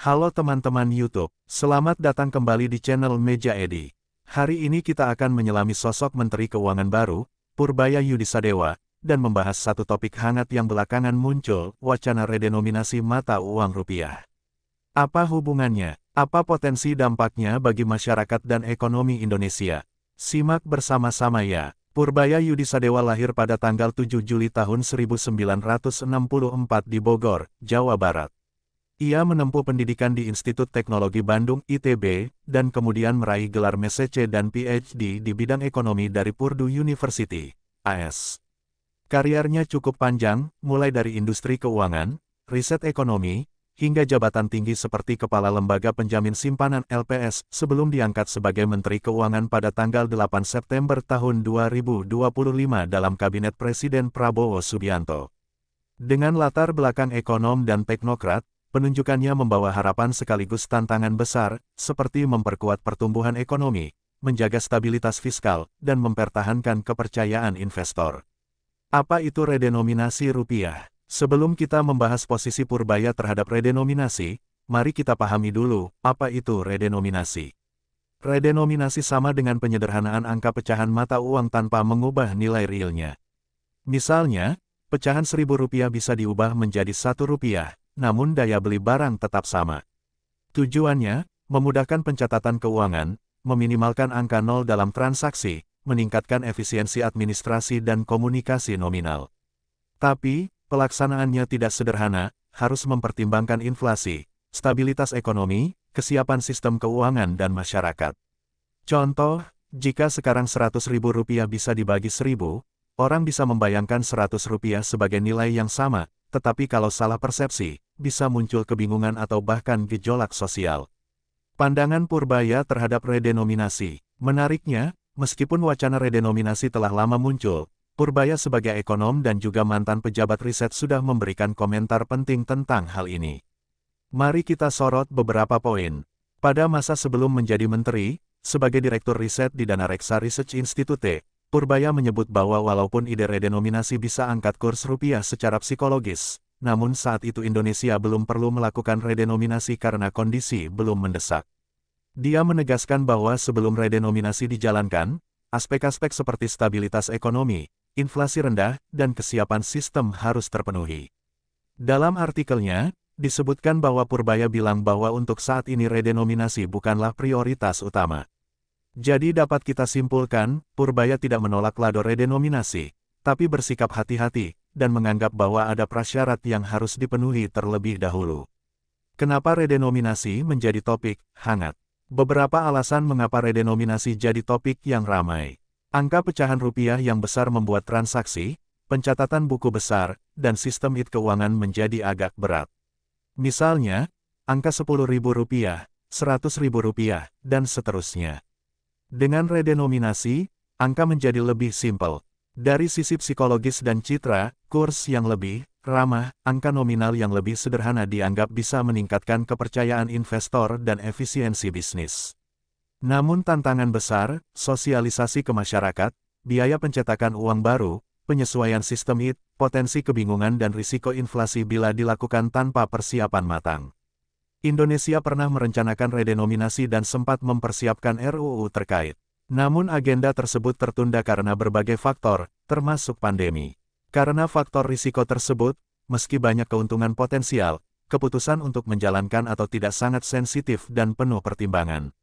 Halo teman-teman YouTube, selamat datang kembali di channel Meja Edi. Hari ini kita akan menyelami sosok Menteri Keuangan baru, Purbaya Yudisadewa, dan membahas satu topik hangat yang belakangan muncul, wacana redenominasi mata uang rupiah. Apa hubungannya? Apa potensi dampaknya bagi masyarakat dan ekonomi Indonesia? Simak bersama-sama ya. Purbaya Yudisadewa lahir pada tanggal 7 Juli tahun 1964 di Bogor, Jawa Barat. Ia menempuh pendidikan di Institut Teknologi Bandung (ITB), dan kemudian meraih gelar MSc dan PhD di bidang ekonomi dari Purdue University, AS. Karirnya cukup panjang, mulai dari industri keuangan, riset ekonomi, hingga jabatan tinggi seperti Kepala Lembaga Penjamin Simpanan LPS, sebelum diangkat sebagai Menteri Keuangan pada tanggal 8 September tahun 2025 dalam Kabinet Presiden Prabowo Subianto. Dengan latar belakang ekonom dan teknokrat, penunjukannya membawa harapan sekaligus tantangan besar, seperti memperkuat pertumbuhan ekonomi, menjaga stabilitas fiskal, dan mempertahankan kepercayaan investor. Apa itu redenominasi rupiah? Sebelum kita membahas posisi Purbaya terhadap redenominasi, mari kita pahami dulu, apa itu redenominasi. Redenominasi sama dengan penyederhanaan angka pecahan mata uang tanpa mengubah nilai realnya. Misalnya, pecahan Rp1.000 bisa diubah menjadi Rp1, namun daya beli barang tetap sama. Tujuannya, memudahkan pencatatan keuangan, meminimalkan angka nol dalam transaksi, meningkatkan efisiensi administrasi dan komunikasi nominal. Tapi, pelaksanaannya tidak sederhana, harus mempertimbangkan inflasi, stabilitas ekonomi, kesiapan sistem keuangan dan masyarakat. Contoh, jika sekarang Rp100.000 bisa dibagi 1.000, orang bisa membayangkan Rp100 sebagai nilai yang sama, tetapi kalau salah persepsi, bisa muncul kebingungan atau bahkan gejolak sosial. Pandangan Purbaya terhadap redenominasi. Menariknya, meskipun wacana redenominasi telah lama muncul, Purbaya sebagai ekonom dan juga mantan pejabat riset sudah memberikan komentar penting tentang hal ini. Mari kita sorot beberapa poin. Pada masa sebelum menjadi menteri, sebagai direktur riset di Danareksa Research Institute, Purbaya menyebut bahwa walaupun ide redenominasi bisa angkat kurs rupiah secara psikologis, namun saat itu Indonesia belum perlu melakukan redenominasi karena kondisi belum mendesak. Dia menegaskan bahwa sebelum redenominasi dijalankan, aspek-aspek seperti stabilitas ekonomi, inflasi rendah, dan kesiapan sistem harus terpenuhi. Dalam artikelnya, disebutkan bahwa Purbaya bilang bahwa untuk saat ini redenominasi bukanlah prioritas utama. Jadi dapat kita simpulkan, Purbaya tidak menolak lado redenominasi, tapi bersikap hati-hati, dan menganggap bahwa ada prasyarat yang harus dipenuhi terlebih dahulu. Kenapa redenominasi menjadi topik hangat? Beberapa alasan mengapa redenominasi jadi topik yang ramai. Angka pecahan rupiah yang besar membuat transaksi, pencatatan buku besar, dan sistem keuangan menjadi agak berat. Misalnya, angka Rp10.000, Rp100.000, dan seterusnya. Dengan redenominasi, angka menjadi lebih simpel. Dari sisi psikologis dan citra, kurs yang lebih ramah, angka nominal yang lebih sederhana dianggap bisa meningkatkan kepercayaan investor dan efisiensi bisnis. Namun tantangan besar, sosialisasi ke masyarakat, biaya pencetakan uang baru, penyesuaian sistem potensi kebingungan dan risiko inflasi bila dilakukan tanpa persiapan matang. Indonesia pernah merencanakan redenominasi dan sempat mempersiapkan RUU terkait. Namun agenda tersebut tertunda karena berbagai faktor, termasuk pandemi. Karena faktor risiko tersebut, meski banyak keuntungan potensial, keputusan untuk menjalankan atau tidak sangat sensitif dan penuh pertimbangan.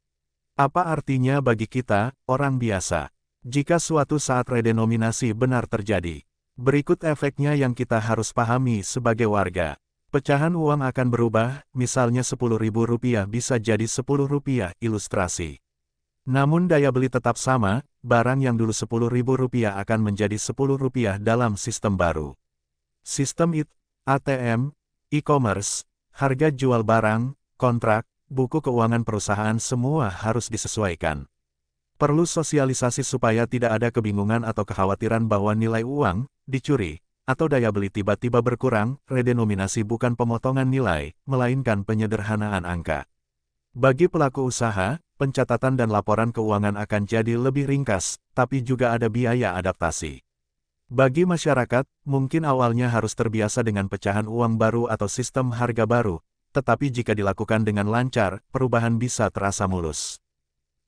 Apa artinya bagi kita, orang biasa? Jika suatu saat redenominasi benar terjadi, berikut efeknya yang kita harus pahami sebagai warga. Pecahan uang akan berubah, misalnya Rp10.000 bisa jadi Rp10, ilustrasi. Namun daya beli tetap sama, barang yang dulu Rp10.000 akan menjadi Rp10 dalam sistem baru. Sistem ATM, e-commerce, harga jual barang, kontrak, buku keuangan perusahaan semua harus disesuaikan. Perlu sosialisasi supaya tidak ada kebingungan atau kekhawatiran bahwa nilai uang dicuri, atau daya beli tiba-tiba berkurang. Redenominasi bukan pemotongan nilai, melainkan penyederhanaan angka. Bagi pelaku usaha, pencatatan dan laporan keuangan akan jadi lebih ringkas, tapi juga ada biaya adaptasi. Bagi masyarakat, mungkin awalnya harus terbiasa dengan pecahan uang baru atau sistem harga baru, tetapi jika dilakukan dengan lancar, perubahan bisa terasa mulus.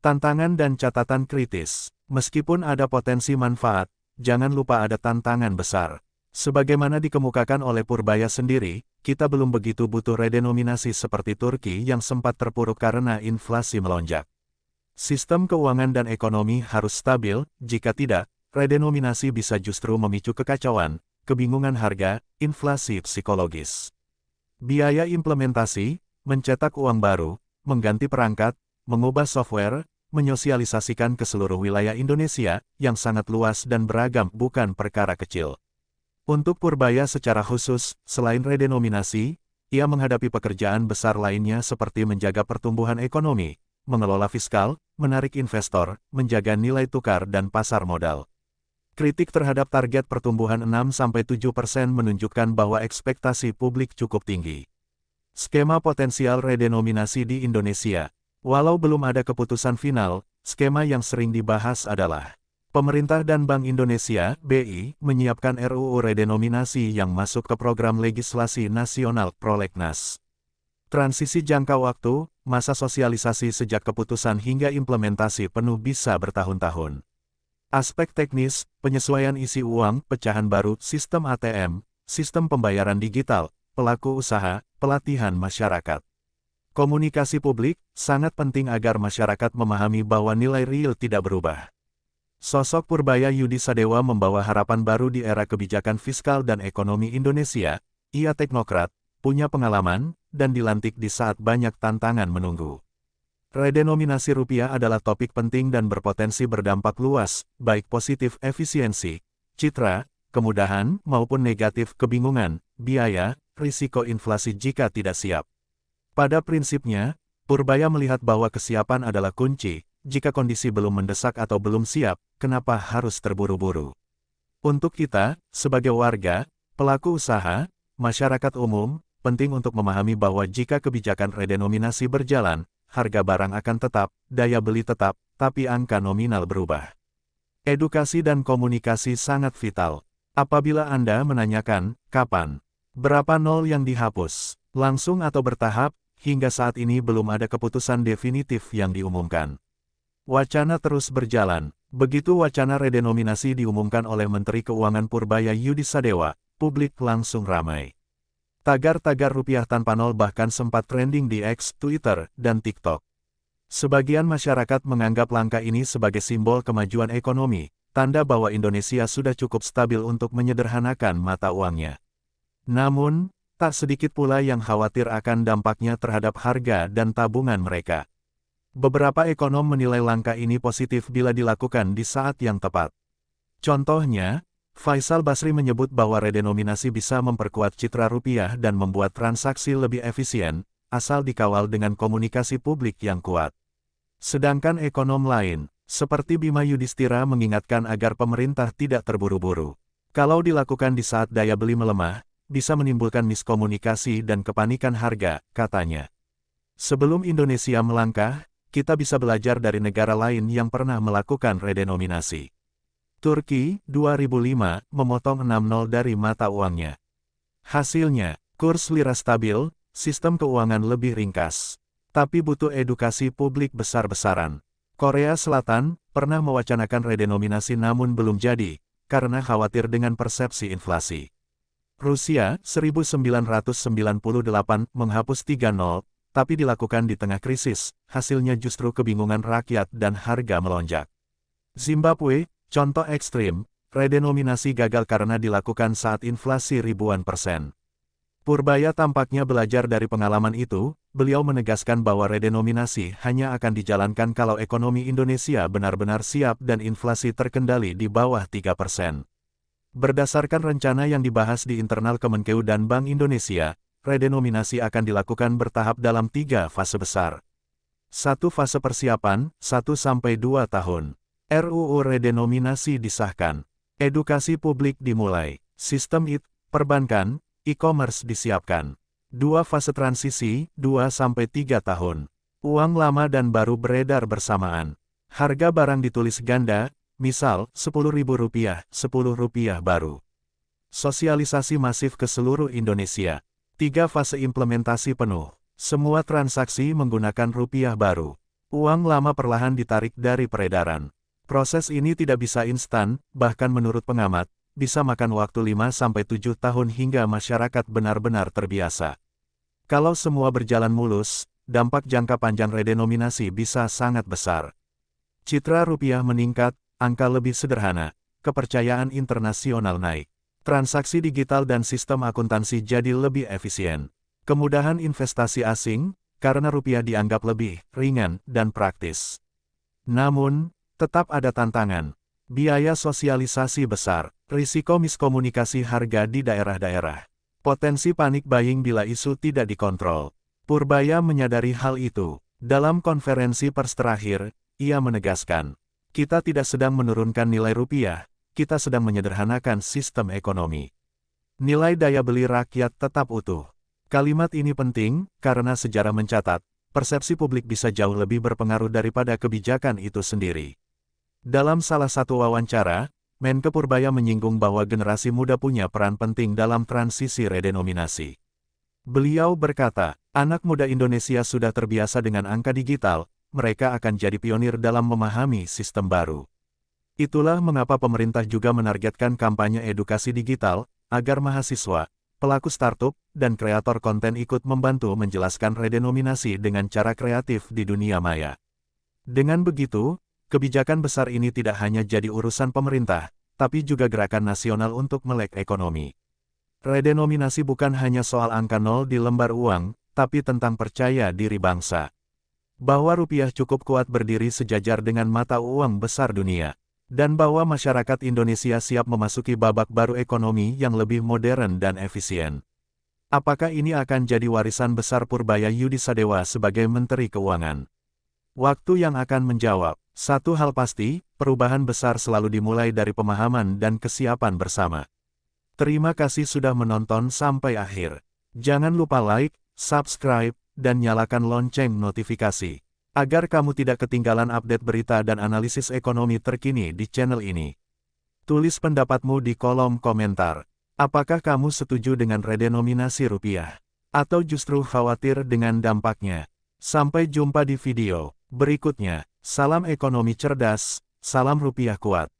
Tantangan dan catatan kritis. Meskipun ada potensi manfaat, jangan lupa ada tantangan besar. Sebagaimana dikemukakan oleh Purbaya sendiri, kita belum begitu butuh redenominasi seperti Turki yang sempat terpuruk karena inflasi melonjak. Sistem keuangan dan ekonomi harus stabil, jika tidak, redenominasi bisa justru memicu kekacauan, kebingungan harga, inflasi psikologis. Biaya implementasi, mencetak uang baru, mengganti perangkat, mengubah software, menyosialisasikan ke seluruh wilayah Indonesia, yang sangat luas dan beragam bukan perkara kecil. Untuk Purbaya secara khusus, selain redenominasi, ia menghadapi pekerjaan besar lainnya seperti menjaga pertumbuhan ekonomi, mengelola fiskal, menarik investor, menjaga nilai tukar dan pasar modal. Kritik terhadap target pertumbuhan 6-7% menunjukkan bahwa ekspektasi publik cukup tinggi. Skema potensial redenominasi di Indonesia. Walau belum ada keputusan final, skema yang sering dibahas adalah pemerintah dan Bank Indonesia (BI) menyiapkan RUU redenominasi yang masuk ke program legislasi nasional Prolegnas. Transisi jangka waktu, masa sosialisasi sejak keputusan hingga implementasi penuh bisa bertahun-tahun. Aspek teknis, penyesuaian isi uang, pecahan baru, sistem ATM, sistem pembayaran digital, pelaku usaha, pelatihan masyarakat. Komunikasi publik, sangat penting agar masyarakat memahami bahwa nilai real tidak berubah. Sosok Purbaya Yudisadewa membawa harapan baru di era kebijakan fiskal dan ekonomi Indonesia. Ia teknokrat, punya pengalaman, dan dilantik di saat banyak tantangan menunggu. Redenominasi rupiah adalah topik penting dan berpotensi berdampak luas, baik positif efisiensi, citra, kemudahan, maupun negatif kebingungan, biaya, risiko inflasi jika tidak siap. Pada prinsipnya, Purbaya melihat bahwa kesiapan adalah kunci. Jika kondisi belum mendesak atau belum siap, kenapa harus terburu-buru? Untuk kita, sebagai warga, pelaku usaha, masyarakat umum, penting untuk memahami bahwa jika kebijakan redenominasi berjalan, harga barang akan tetap, daya beli tetap, tapi angka nominal berubah. Edukasi dan komunikasi sangat vital. Apabila Anda menanyakan, kapan? Berapa nol yang dihapus? Langsung atau bertahap? Hingga saat ini belum ada keputusan definitif yang diumumkan. Wacana terus berjalan. Begitu wacana redenominasi diumumkan oleh Menteri Keuangan Purbaya Yudisadewa, publik langsung ramai. Tagar-tagar rupiah tanpa nol bahkan sempat trending di X, Twitter, dan TikTok. Sebagian masyarakat menganggap langkah ini sebagai simbol kemajuan ekonomi, tanda bahwa Indonesia sudah cukup stabil untuk menyederhanakan mata uangnya. Namun, tak sedikit pula yang khawatir akan dampaknya terhadap harga dan tabungan mereka. Beberapa ekonom menilai langkah ini positif bila dilakukan di saat yang tepat. Contohnya, Faisal Basri menyebut bahwa redenominasi bisa memperkuat citra rupiah dan membuat transaksi lebih efisien, asal dikawal dengan komunikasi publik yang kuat. Sedangkan ekonom lain, seperti Bima Yudhistira mengingatkan agar pemerintah tidak terburu-buru. Kalau dilakukan di saat daya beli melemah, bisa menimbulkan miskomunikasi dan kepanikan harga, katanya. Sebelum Indonesia melangkah, kita bisa belajar dari negara lain yang pernah melakukan redenominasi. Turki, 2005, memotong 6 nol dari mata uangnya. Hasilnya, kurs lira stabil, sistem keuangan lebih ringkas. Tapi butuh edukasi publik besar-besaran. Korea Selatan, pernah mewacanakan redenominasi namun belum jadi, karena khawatir dengan persepsi inflasi. Rusia, 1998, menghapus 3 nol, tapi dilakukan di tengah krisis, hasilnya justru kebingungan rakyat dan harga melonjak. Zimbabwe, contoh ekstrim, redenominasi gagal karena dilakukan saat inflasi ribuan %. Purbaya tampaknya belajar dari pengalaman itu, beliau menegaskan bahwa redenominasi hanya akan dijalankan kalau ekonomi Indonesia benar-benar siap dan inflasi terkendali di bawah 3%. Berdasarkan rencana yang dibahas di internal Kemenkeu dan Bank Indonesia, redenominasi akan dilakukan bertahap dalam 3 fase besar. 1 fase persiapan, 1-2 tahun. RUU redenominasi disahkan. Edukasi publik dimulai. Sistem IT, perbankan, e-commerce disiapkan. 2 fase transisi, 2-3 tahun. Uang lama dan baru beredar bersamaan. Harga barang ditulis ganda, misal, Rp10.000, Rp10 baru. Sosialisasi masif ke seluruh Indonesia. 3 fase implementasi penuh. Semua transaksi menggunakan rupiah baru. Uang lama perlahan ditarik dari peredaran. Proses ini tidak bisa instan, bahkan menurut pengamat, bisa makan waktu 5-7 tahun hingga masyarakat benar-benar terbiasa. Kalau semua berjalan mulus, dampak jangka panjang redenominasi bisa sangat besar. Citra rupiah meningkat, angka lebih sederhana, kepercayaan internasional naik. Transaksi digital dan sistem akuntansi jadi lebih efisien. Kemudahan investasi asing, karena rupiah dianggap lebih ringan dan praktis. Namun, tetap ada tantangan. Biaya sosialisasi besar, risiko miskomunikasi harga di daerah-daerah. Potensi panik buying bila isu tidak dikontrol. Purbaya menyadari hal itu. Dalam konferensi pers terakhir, ia menegaskan, kita tidak sedang menurunkan nilai rupiah, kita sedang menyederhanakan sistem ekonomi. Nilai daya beli rakyat tetap utuh. Kalimat ini penting, karena sejarah mencatat, persepsi publik bisa jauh lebih berpengaruh daripada kebijakan itu sendiri. Dalam salah satu wawancara, Menke Purbaya menyinggung bahwa generasi muda punya peran penting dalam transisi redenominasi. Beliau berkata, anak muda Indonesia sudah terbiasa dengan angka digital, mereka akan jadi pionir dalam memahami sistem baru. Itulah mengapa pemerintah juga menargetkan kampanye edukasi digital, agar mahasiswa, pelaku startup, dan kreator konten ikut membantu menjelaskan redenominasi dengan cara kreatif di dunia maya. Dengan begitu, kebijakan besar ini tidak hanya jadi urusan pemerintah, tapi juga gerakan nasional untuk melek ekonomi. Redenominasi bukan hanya soal angka nol di lembar uang, tapi tentang percaya diri bangsa. Bahwa rupiah cukup kuat berdiri sejajar dengan mata uang besar dunia. Dan bahwa masyarakat Indonesia siap memasuki babak baru ekonomi yang lebih modern dan efisien. Apakah ini akan jadi warisan besar Purbaya Yudisadewa sebagai Menteri Keuangan? Waktu yang akan menjawab. Satu hal pasti, perubahan besar selalu dimulai dari pemahaman dan kesiapan bersama. Terima kasih sudah menonton sampai akhir. Jangan lupa like, subscribe, dan nyalakan lonceng notifikasi. Agar kamu tidak ketinggalan update berita dan analisis ekonomi terkini di channel ini. Tulis pendapatmu di kolom komentar. Apakah kamu setuju dengan redenominasi rupiah? Atau justru khawatir dengan dampaknya? Sampai jumpa di video berikutnya. Salam ekonomi cerdas, salam rupiah kuat.